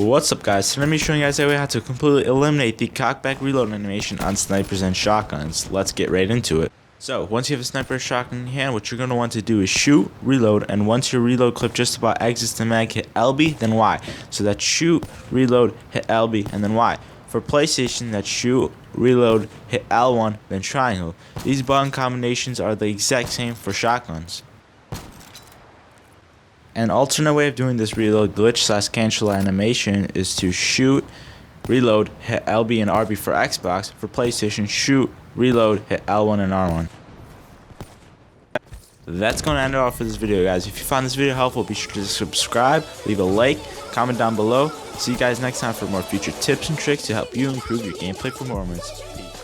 What's up guys, today I'm showing you guys how to completely eliminate the cockback reload animation on snipers and shotguns. Let's get right into it. So, once you have a sniper or shotgun in your hand, what you're going to want to do is shoot, reload, and once your reload clip just about exits the mag, hit LB, then Y. So that's shoot, reload, hit LB, and then Y. For PlayStation, that's shoot, reload, hit L1, then triangle. These button combinations are the exact same for shotguns. An alternate way of doing this reload glitch / cancel animation is to shoot, reload, hit LB and RB for Xbox. For PlayStation, shoot, reload, hit L1 and R1. That's going to end it off for this video, guys. If you found this video helpful, be sure to subscribe, leave a like, comment down below. See you guys next time for more future tips and tricks to help you improve your gameplay performance.